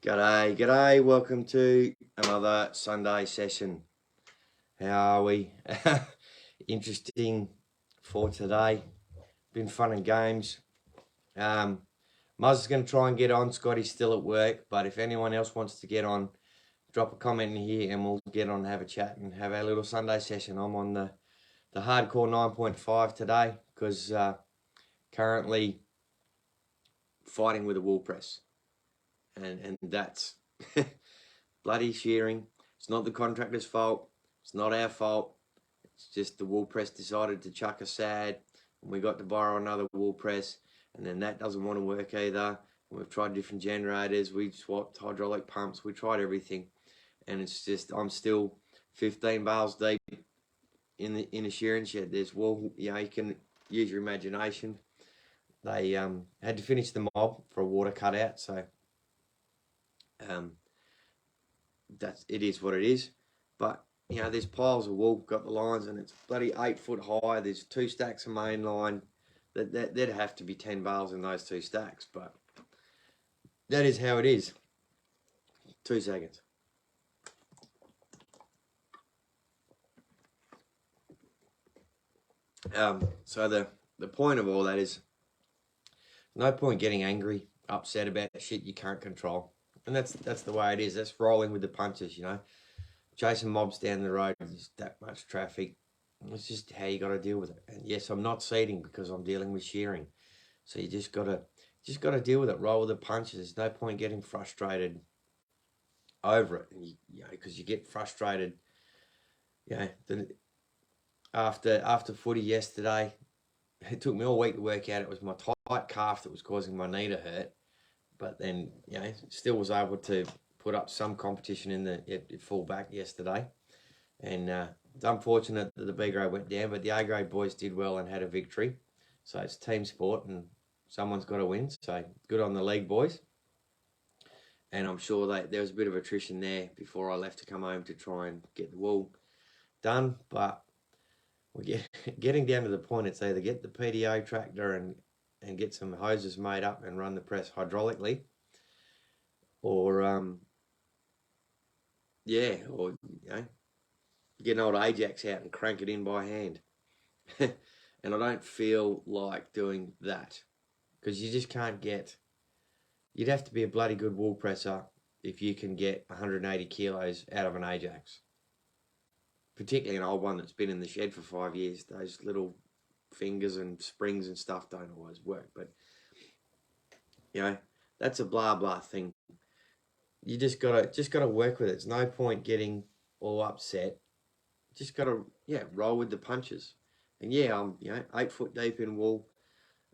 G'day, g'day. Welcome to another Sunday session. How are we? Interesting for today. Been fun and games. Muzz is going to try and get on. Scotty's still at work, but if anyone else wants to get on, drop a comment in here and we'll get on and have a chat and have our little Sunday session. I'm on the hardcore 9.5 today because currently fighting with a wool press. And that's bloody shearing. It's not the contractor's fault. It's not our fault. It's just the wool press decided to chuck a sad, and we got to borrow another wool press, and then that doesn't want to work either. And we've tried different generators. We've swapped hydraulic pumps. We tried everything, and it's just I'm still 15 bales deep in a shearing shed. There's wool. You can use your imagination. They had to finish the mob for a water cutout, so. It is what it is, but there's piles of wool, got the lines, and it's bloody 8 foot high. There's 2 stacks of main line. There'd have to be 10 bales in those 2 stacks, but that is how it is. 2 seconds. So the point of all that is no point getting angry, upset about shit you can't control. And that's the way it is. That's rolling with the punches, Chasing mobs down the road, there's that much traffic. It's just how you got to deal with it. And yes, I'm not seeding because I'm dealing with shearing. So you just got to deal with it. Roll with the punches. There's no point getting frustrated over it. And because you get frustrated. After footy yesterday, it took me all week to work out it was my tight calf that was causing my knee to hurt. But then, still was able to put up some competition in the full back yesterday. And it's unfortunate that the B grade went down, but the A grade boys did well and had a victory. So it's team sport and someone's got to win. So good on the league boys. And I'm sure there was a bit of attrition there before I left to come home to try and get the wool done. But we're getting down to the point, it's either get the PDO tractor and get some hoses made up and run the press hydraulically, or get an old Ajax out and crank it in by hand. And I don't feel like doing that because you just can't you'd have to be a bloody good wool presser if you can get 180 kilos out of an Ajax, particularly an old one that's been in the shed for 5 years. Those little fingers and springs and stuff don't always work, but that's a blah blah thing. You just gotta work with it. It's no point getting all upset. Just gotta roll with the punches. And I'm 8 foot deep in wool,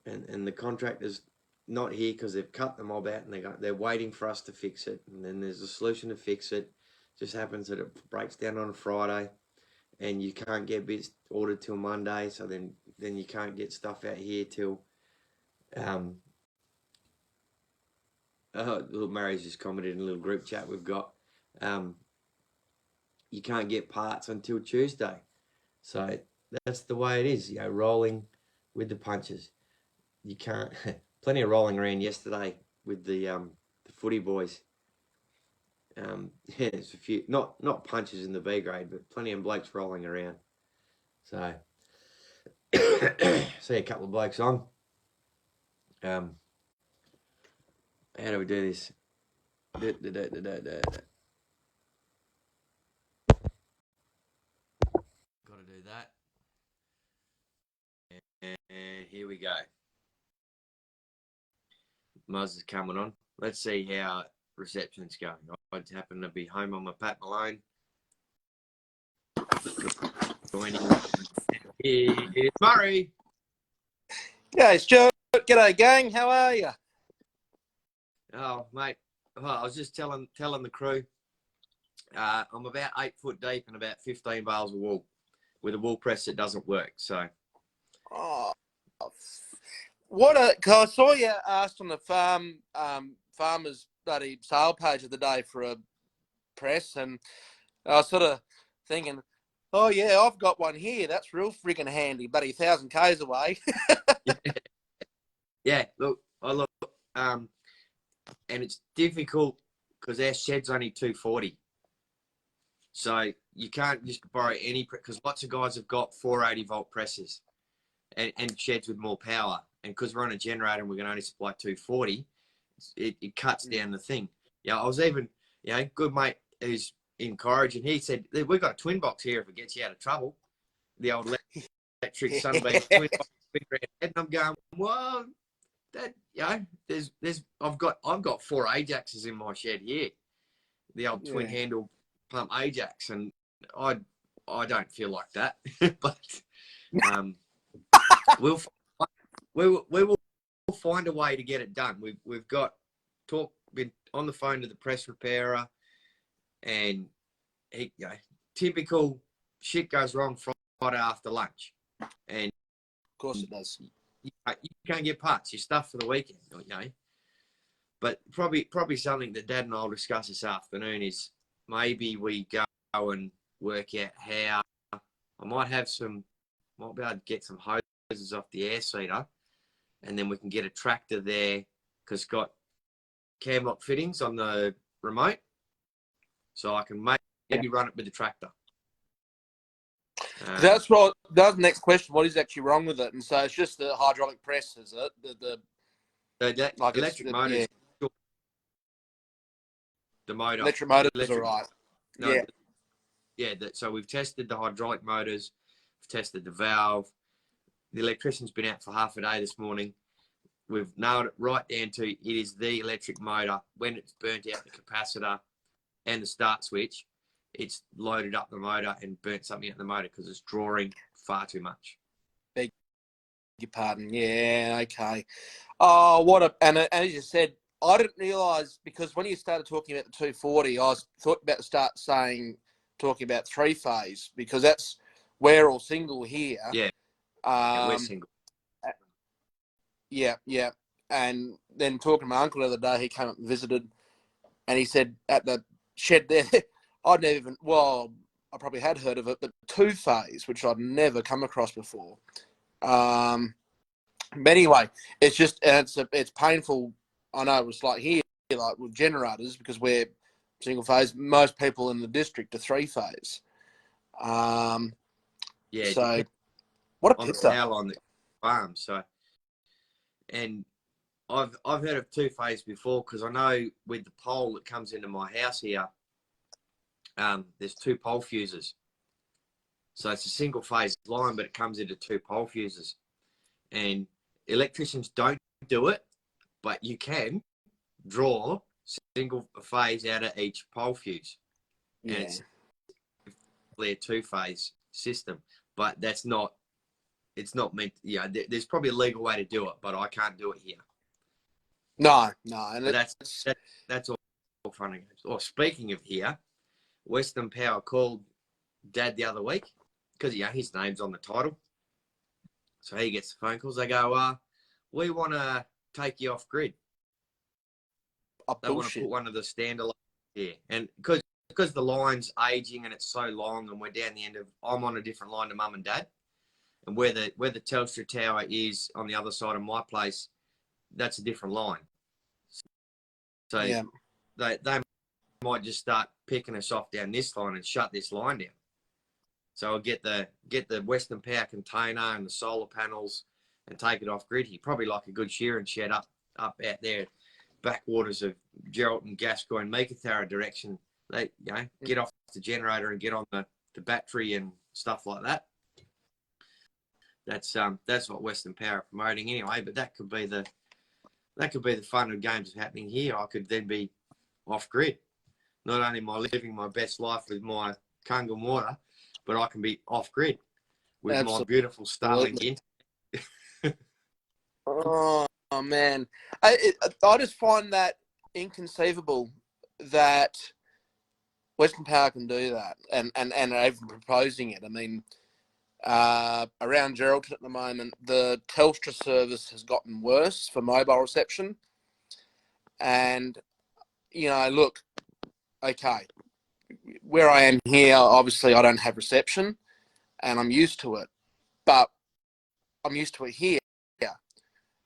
and the contractor's not here because they've cut the mob out and they're waiting for us to fix it. And then there's a solution to fix it. Just happens that it breaks down on a Friday, and you can't get bits ordered till Monday, so then you can't get stuff out here till little Mary's just commented in a little group chat we've got. You can't get parts until Tuesday. So that's the way it is, rolling with the punches. You can't plenty of rolling around yesterday with the footy boys. There's a few not punches in the B grade, but plenty of blokes rolling around. So see a couple of blokes on. How do we do this? Got to do that. And here we go. Muzz is coming on. Let's see how reception's going. I happen to be home on my Pat Malone. Joining is Murray. G'day, Stuart. G'day, gang. How are you? Oh, mate. Well, I was just telling the crew. I'm about 8 foot deep and about 15 bales of wool with a wool press that doesn't work. So. Oh, cause I saw you asked on the farmers bloody sale page of the day for a press, and I was sort of thinking, oh yeah, I've got one here. That's real friggin' handy, buddy. 1,000 k's away. Yeah. Look, and it's difficult because our shed's only 240. So you can't just borrow any, because lots of guys have got 480 volt presses and sheds with more power. And because we're on a generator and we can only supply 240, it cuts down the thing. Yeah, I was even, good mate who's in Corrige, and he said, we've got a twin box here if it gets you out of trouble. The old electric Sunbeam twin box, big round head. And I'm going, well, that, I've got 4 Ajaxes in my shed here. The old twin handle pump Ajax, and I don't feel like that. But we will find a way to get it done. We've been on the phone to the press repairer, and he, typical shit goes wrong Friday after lunch, and of course it does. You can't get parts. You're stuffed for the weekend, But probably something that Dad and I'll discuss this afternoon is maybe we go and work out how I might be able to get some hoses off the air seeder, and then we can get a tractor there because it's got cam lock fittings on the remote, so I can maybe run it with the tractor. That's the next question. What is actually wrong with it? And so it's just the hydraulic press, is it? The electric motor. Yeah. The motor. Electric motors are right. No, so we've tested the hydraulic motors, we've tested the valve. The electrician's been out for half a day this morning. We've nailed it right down to it is the electric motor. When it's burnt out the capacitor and the start switch, it's loaded up the motor and burnt something out the motor because it's drawing far too much. Beg your pardon. Yeah, okay. Oh, and as you said, I didn't realise, because when you started talking about the 240, I was about to start talking about 3-phase, because we're all single here. Yeah, we're single. Yeah. And then talking to my uncle the other day, he came up and visited, and he said at the shed there, I probably had heard of it, but 2-phase, which I'd never come across before. But anyway, it's just, and it's painful. I know it's like here, like with generators, because we're single phase. Most people in the district are 3-phase. So what a on pizza. the power line that farm. So, and I've heard of 2-phase before, because I know with the pole that comes into my house here, there's 2 pole fuses. So it's a single phase line, but it comes into 2 pole fuses. And electricians don't do it, but you can draw single phase out of each pole fuse. And it's a 2-phase system, but it's not meant, there's probably a legal way to do it, but I can't do it here. No. And that's all fun and games. Or speaking of here, Western Power called Dad the other week, because his name's on the title. So he gets the phone calls. They go, we want to take you off grid. They want to put one of the standalone here. And because the line's aging and it's so long, and we're down the end of, I'm on a different line to Mum and Dad. And where the Telstra tower is on the other side of my place, that's a different line. So they might just start picking us off down this line and shut this line down. So I'll get the Western Power container and the solar panels and take it off grid here. Probably like a good shearing shed up out there, backwaters of Geraldton, Gascoyne, Meekatharra direction. They get off the generator and get on the battery and stuff like that. That's what Western Power are promoting anyway. But that could be the fun of games happening here. I could then be off grid. Not only am I living my best life with my Kungam water, but I can be off grid with my beautiful Starlink internet. Oh man, I just find that inconceivable that Western Power can do that, and are even proposing it. I mean, around Geraldton at the moment, the Telstra service has gotten worse for mobile reception, and look, okay, where I am here, obviously I don't have reception, and I'm used to it, but I'm used to it here.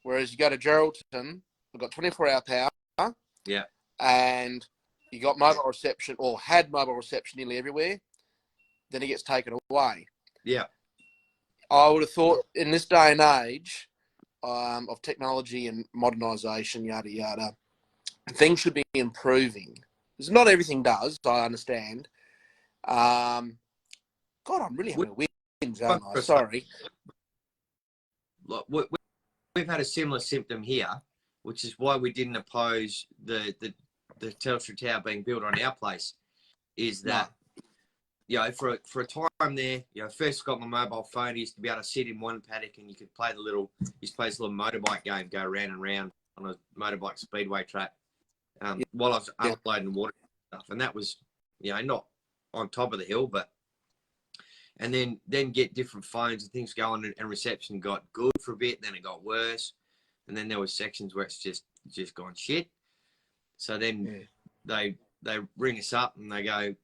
Whereas you go to Geraldton, we've got 24-hour power. Yeah. And, you got mobile reception or had mobile reception nearly everywhere, then it gets taken away. Yeah. I would have thought in this day and age of technology and modernisation, yada, yada, things should be improving. Because not everything does, I understand. God, I'm really having a wins, aren't I? Sorry. Look, we've had a similar symptom here, which is why we didn't oppose the Telstra Tower being built on our place, is that, you know, for a time there, you know, first got my mobile phone, I used to be able to sit in one paddock and you could play this little motorbike game, go round and round on a motorbike speedway track while I was unloading water and stuff. And that was, you know, not on top of the hill, but, and then get different phones and things going, and reception got good for a bit, then it got worse. And then there were sections where it's just gone shit. So then they ring us up and they go,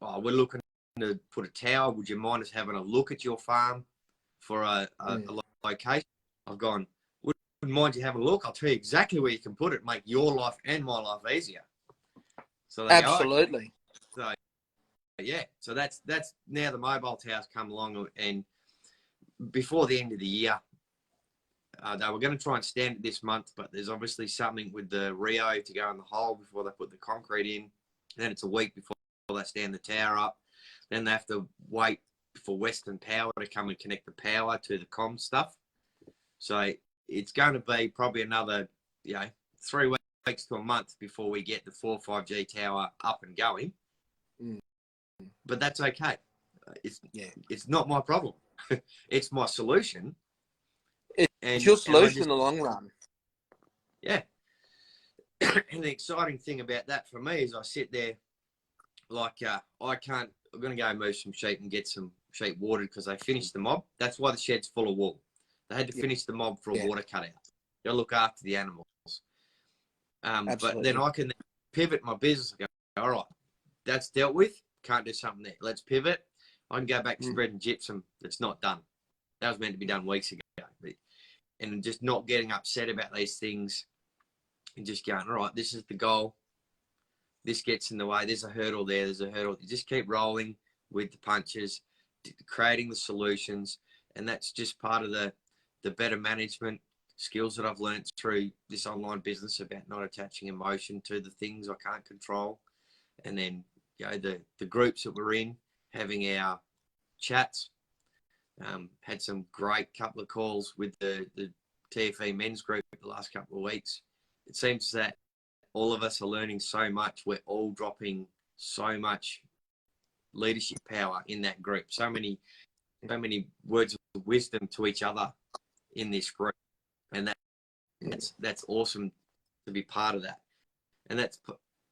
oh, we're looking to put a tower. Would you mind us having a look at your farm for a location? I've gone, wouldn't mind you having a look. I'll tell you exactly where you can put it, make your life and my life easier. So they Absolutely. Go, okay. So yeah, so that's now the mobile towers come along, and before the end of the year, they were going to try and stand it this month, but there's obviously something with the Rio to go in the hole before they put the concrete in. And then it's a week before they stand the tower up. Then they have to wait for Western Power to come and connect the power to the comm stuff. So it's going to be probably another, 3 weeks to a month before we get the 4 or 5G tower up and going. But that's okay. It's not my problem. It's my solution. It's your solution in the long run. Yeah. And the exciting thing about that for me is I sit there like I'm going to go move some sheep and get some sheep watered because they finished the mob. That's why the shed's full of wool. They had to finish the mob for a water cutout. Got to look after the animals. But then I can pivot my business and go, all right, that's dealt with. Can't do something there. Let's pivot. I can go back to spreading gypsum that's not done. That was meant to be done weeks ago. And just not getting upset about these things and just going, all right, this is the goal. This gets in the way. There's a hurdle there. There's a hurdle. You just keep rolling with the punches, creating the solutions. And that's just part of the better management skills that I've learned through this online business about not attaching emotion to the things I can't control. And then, the groups that we're in, having our chats. Had some great couple of calls with the TFE men's group the last couple of weeks. It seems that all of us are learning so much. We're all dropping so much leadership power in that group. So many words of wisdom to each other in this group, and that's awesome to be part of that. And that's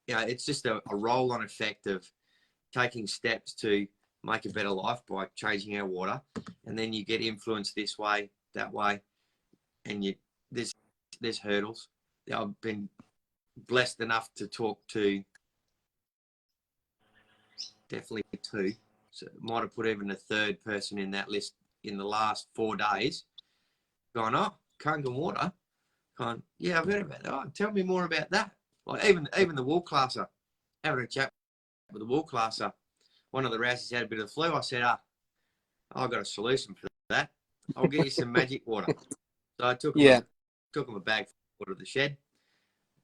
it's just a roll-on effect of taking steps to make a better life by changing our water, and then you get influenced this way, that way, and there's hurdles. I've been blessed enough to talk to definitely 2, so might have put even a 3rd person in that list in the last 4 days. Gone, oh, Kangan water. Gone, yeah, I've heard about that. Oh, tell me more about that. Like even the wool classer, having a chat with the wool classer. One of the rouses had a bit of the flu. I said, I've got a solution for that. I'll get you some magic water. So I took them a bag full of the shed,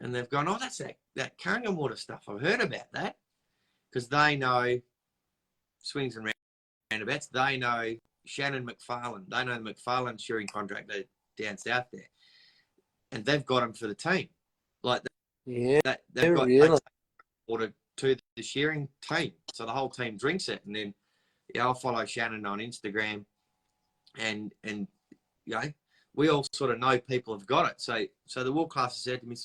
and they've gone, oh, that's that Kangan water stuff. I've heard about that, because they know swings and roundabouts. They know Shannon McFarlane. They know the McFarlane shearing contractor down south there, and they've got them for the team. Like they've got water to the shearing team, so the whole team drinks it. And then I'll follow Shannon on Instagram, and we all sort of know people have got it. So the wool classer said to me,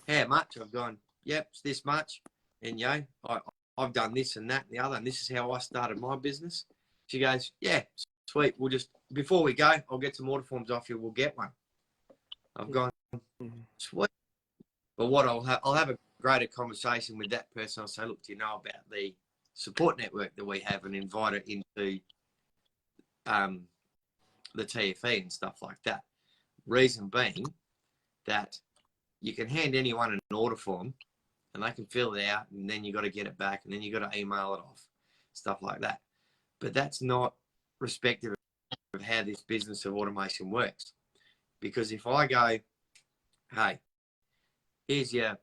how much? I've gone, yep, it's this much, and I've done this and that and the other, and this is how I started my business. She goes, yeah, sweet, we'll just, before we go, I'll get some order forms off you, we'll get one. I've gone, sweet. But what I'll have a greater conversation with that person. I'll say, look, do you know about the support network that we have, and invite it into the TFE and stuff like that. Reason being that you can hand anyone an order form and they can fill it out, and then you got to get it back, and then you got to email it off, stuff like that. But that's not respective of how this business of automation works. Because if I go, hey, here's your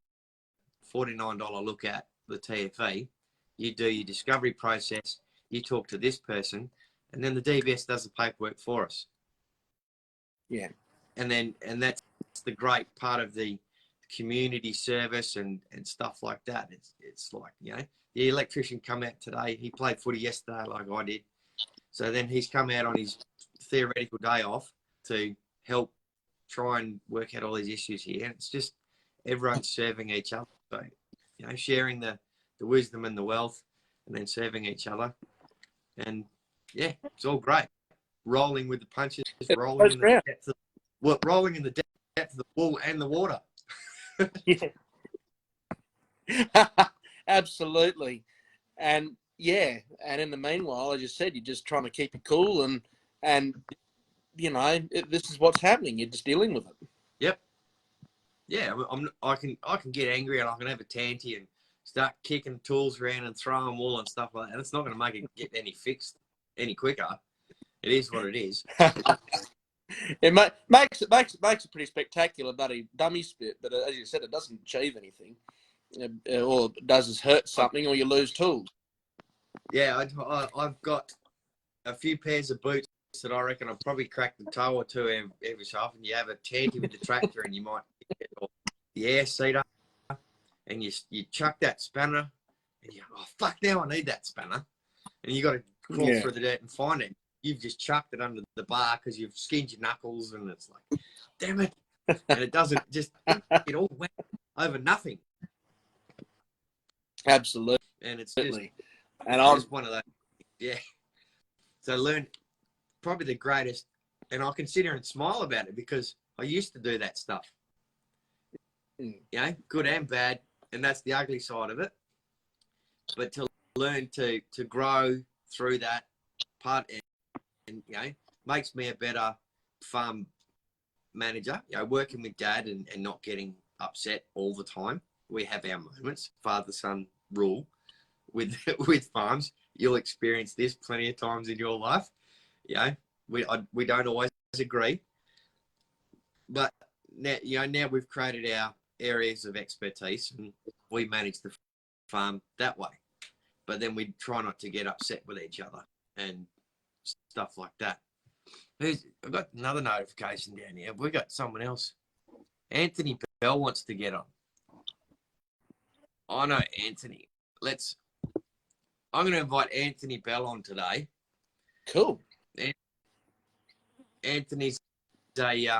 $49 look at the TFE, you do your discovery process, you talk to this person, and then the DBS does the paperwork for us. Yeah. And that's the great part of the community service and stuff like that. It's like, you know, the electrician come out today, he played footy yesterday like I did. So then he's come out on his theoretical day off to help try and work out all these issues here. And it's just everyone serving each other. So, you know, sharing the wisdom and the wealth, and then serving each other. And yeah, it's all great. Rolling with the punches, rolling in the depth of the pool and the water. Yeah. Absolutely. And yeah, and in the meanwhile, as you said, you're just trying to keep it cool, and you know, this is what's happening. You're just dealing with it. Yep. Yeah, I can get angry and I can have a tanty and start kicking tools around and throwing them all and stuff like that. And it's not going to make it get any fixed any quicker. It is what it is. It makes it pretty spectacular, bloody dummy spit. But as you said, it doesn't achieve anything. All it does is hurt something, or you lose tools. Yeah, I've got a few pairs of boots that I reckon I've probably cracked a toe or two every so often. You have a tanty with the tractor and you might get the air seater and you chuck that spanner and you go, oh, fuck, now I need that spanner. And you got to crawl through the dirt and find it. You've just chucked it under the bar because you've skinned your knuckles and it's like, damn it. And it doesn't just, it all went over nothing. Absolutely. And it's just, and I'm just one of those, yeah. So learn probably the greatest, and I can sit here and smile about it because I used to do that stuff. You know, good and bad, and that's the ugly side of it. But to learn to grow through that part, and you know, makes me a better farm manager. You know, working with Dad and not getting upset all the time. We have our moments, father-son rule with farms. You'll experience this plenty of times in your life. You know, we don't always agree, but now, you know, now we've created our areas of expertise and we manage the farm that way. But then we try not to get upset with each other and stuff like that. I've got another notification down here. We've got someone else. Anthony Bell wants to get on. I know Anthony. I'm going to invite Anthony Bell on today. Cool. Anthony's a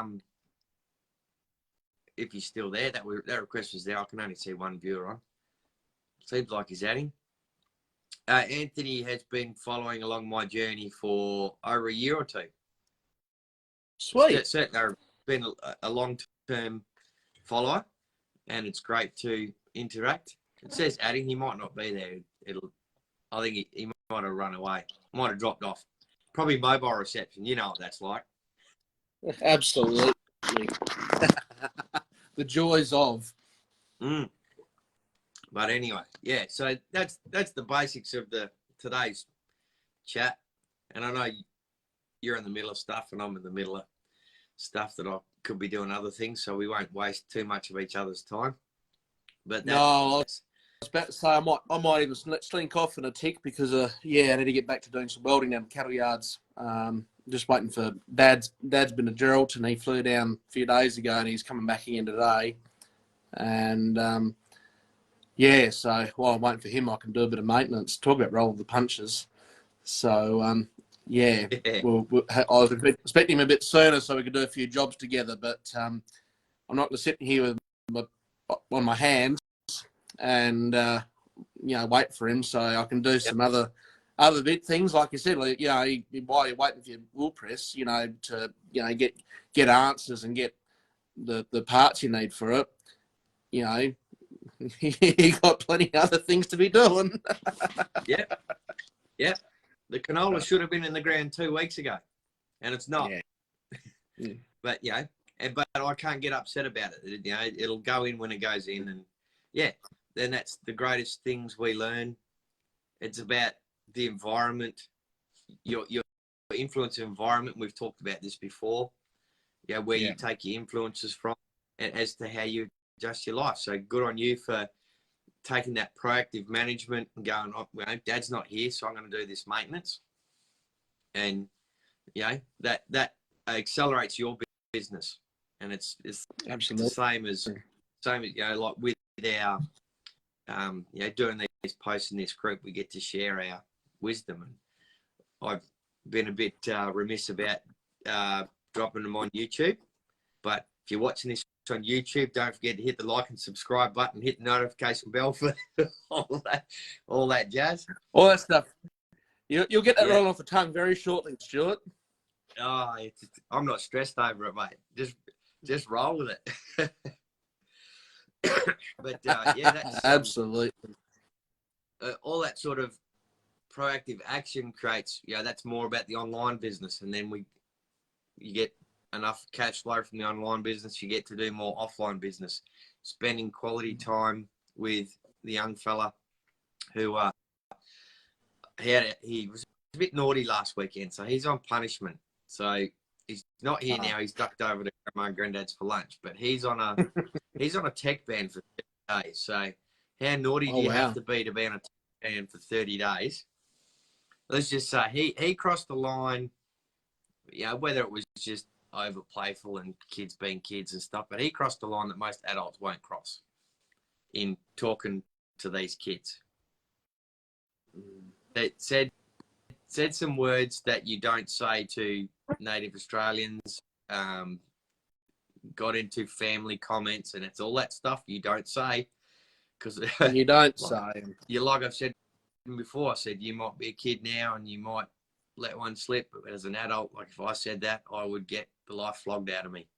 if he's still there, that request was there. I can only see one viewer on. Seems like he's adding. Anthony has been following along my journey for over a year or two. Sweet. Certainly been a long-term follower, and it's great to interact. It says adding. He might not be there. I think he might have run away. Might have dropped off. Probably mobile reception. You know what that's like. Absolutely. The joys of. But anyway, yeah. So that's the basics of today's chat. And I know you're in the middle of stuff, and I'm in the middle of stuff that I could be doing other things. So we won't waste too much of each other's time. But no, I was about to say I might even slink off in a tick because I need to get back to doing some welding down the cattle yards. Just waiting for Dad's been to Geraldton. He flew down a few days ago and he's coming back again today. And so while I'm waiting for him, I can do a bit of maintenance. Talk about rolling the punches. So I was expecting him a bit sooner so we could do a few jobs together. But I'm not going to sit here on my hands and wait for him so I can do some other bit things like you said, like, while you're waiting for your wool press, to get answers and get the parts you need for it. You got plenty of other things to be doing. Yeah. The canola should have been in the ground 2 weeks ago, and it's not. But but I can't get upset about it. It'll go in when it goes in, and yeah, then that's the greatest things we learn. It's about the environment, your influence environment. We've talked about this before. Yeah, where you take your influences from, and as to how you adjust your life. So good on you for taking that proactive management and going, oh, you know, Dad's not here, so I'm going to do this maintenance, and you know that accelerates your business, and it's Absolutely the same as you know, like with our you know, doing these posts in this group, we get to share our wisdom, and I've been a bit remiss about dropping them on YouTube. But if you're watching this on YouTube, don't forget to hit the like and subscribe button, hit the notification bell for all that jazz. all that stuff. You'll get that rolling off the tongue very shortly, Stuart. Oh, I'm not stressed over it, mate. Just roll with it. But yeah, that's absolutely all that sort of proactive action creates. You know, that's more about the online business, and then you get enough cash flow from the online business, you get to do more offline business, spending quality time with the young fella who he was a bit naughty last weekend, so he's on punishment. So he's not here now. He's ducked over to grandma and granddad's for lunch, but he's on a tech ban for 30 days. So how naughty do you have to be on a tech ban for 30 days? Let's just say he crossed the line. You know, whether it was just over playful and kids being kids and stuff, but he crossed the line that most adults won't cross in talking to these kids. It said some words that you don't say to native Australians, got into family comments, and it's all that stuff you don't say, because you don't say. You, like I've said before, I said you might be a kid now and you might let one slip, but as an adult, like if I said that, I would get the life flogged out of me.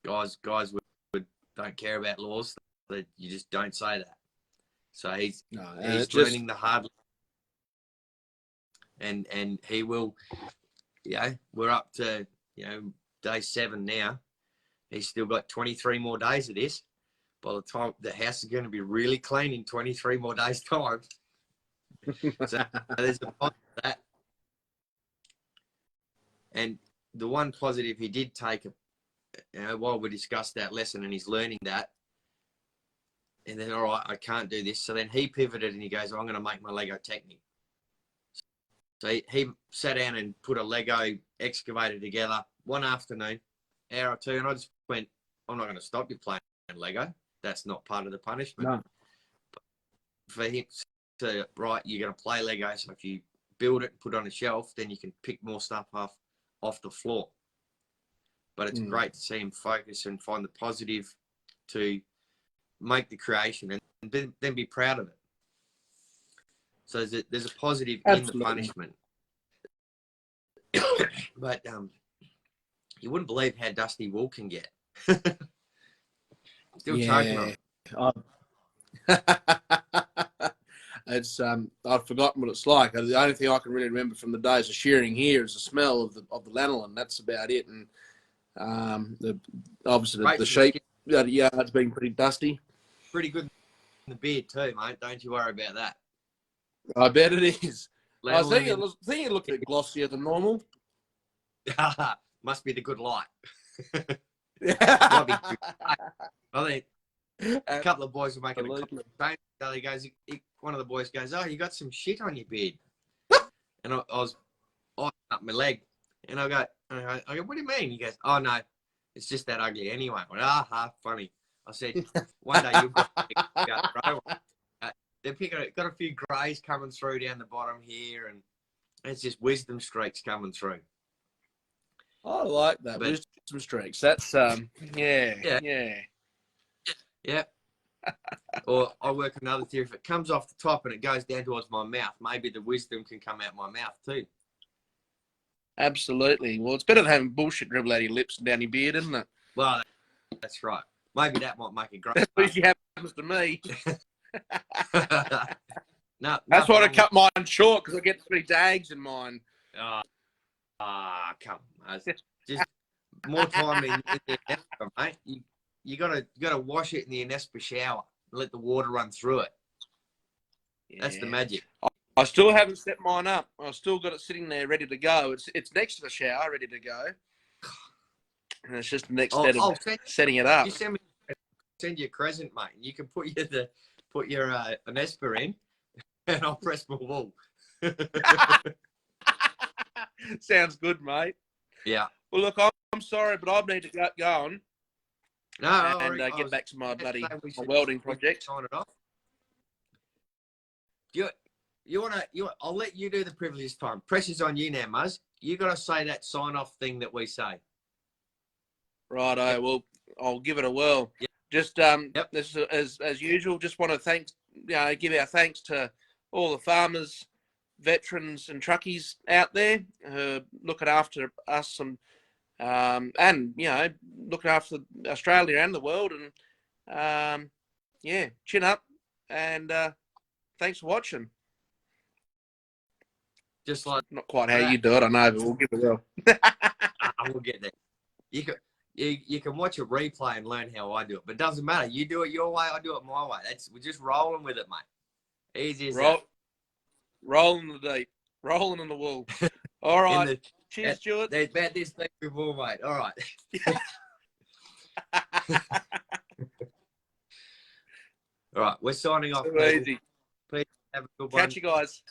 Guys would don't care about laws, that you just don't say that. So he's learning the hard, and he will. You know, we're up to, you know, day 7 now. He's still got 23 more days of this. By the time the house is going to be really clean in 23 more days' time. So there's a positive of that. And the one positive he did take, you know, while we discussed that lesson and he's learning that, and then, all right, I can't do this. So then he pivoted and he goes, I'm going to make my Lego Technic. So he sat down and put a Lego excavator together one afternoon, hour or two, and I just went, I'm not going to stop you playing Lego. That's not part of the punishment. No. But for him to, right, you're going to play Lego, so if you build it and put it on a shelf, then you can pick more stuff off the floor. But it's great to see him focus and find the positive to make the creation and then be proud of it. So there's a positive in the punishment. But you wouldn't believe how dusty wool can get. Still choking on it. It's I've forgotten what it's like. The only thing I can really remember from the days of shearing here is the smell of the lanolin. That's about it. And obviously the sheep yard's been pretty dusty. Pretty good in the beard too, mate. Don't you worry about that. I bet it is. I was thinking it looked a bit glossier than normal. Must be the good light. I think a couple of boys were making a comment. One of the boys goes, "Oh, you got some shit on your beard," and I was eyeing up my leg, and I go, "What do you mean?" He goes, "Oh no, it's just that ugly anyway." I went, funny. I said, "One day you've got to grow one." They've got a few greys coming through down the bottom here, and it's just wisdom streaks coming through. I like that. Wisdom streaks. That's yeah. Or I work another theory. If it comes off the top and it goes down towards my mouth, maybe the wisdom can come out my mouth too. Absolutely. Well, it's better than having bullshit dribble out of your lips and down your beard, isn't it? Well, that's right. Maybe that might make a great. At least it happens to me. No, that's why I cut mine short, because I get 3 dags in mine. Come on. Just more time in the Anespa, mate. You gotta wash it in the Anespa shower. let the water run through it. That's the Yeah. magic. I still haven't set mine up. I've still got it sitting there ready to go. It's next to the shower, ready to go. And it's just the next step of setting it up. You send you a crescent, mate. You can put your an Esper in, and I'll press my wall. Sounds good, mate. Yeah. Well, look, I'm sorry, but I need to get going. No, and get back to my bloody welding project. Sign it off. You want to? I'll let you do the privilege this time. Pressure's on you now, Muzz. You got to say that sign-off thing that we say. Righto. Yep. Well, I'll give it a whirl. Yep. Just this as usual. Just want to give our thanks to all the farmers, veterans, and truckies out there who are looking after us and looking after Australia and the world. And chin up and thanks for watching. Just like not quite how you do it, I know, but we'll give it a go. We'll get there. You can watch a replay and learn how I do it, but it doesn't matter. You do it your way, I do it my way. We're just rolling with it, mate. Easy as that. Rolling the deep, rolling in the wool. All right. Cheers, Stuart. There's about this thing before, mate. All right. All right, we're signing off. Too easy. Please have a good one. Catch you guys.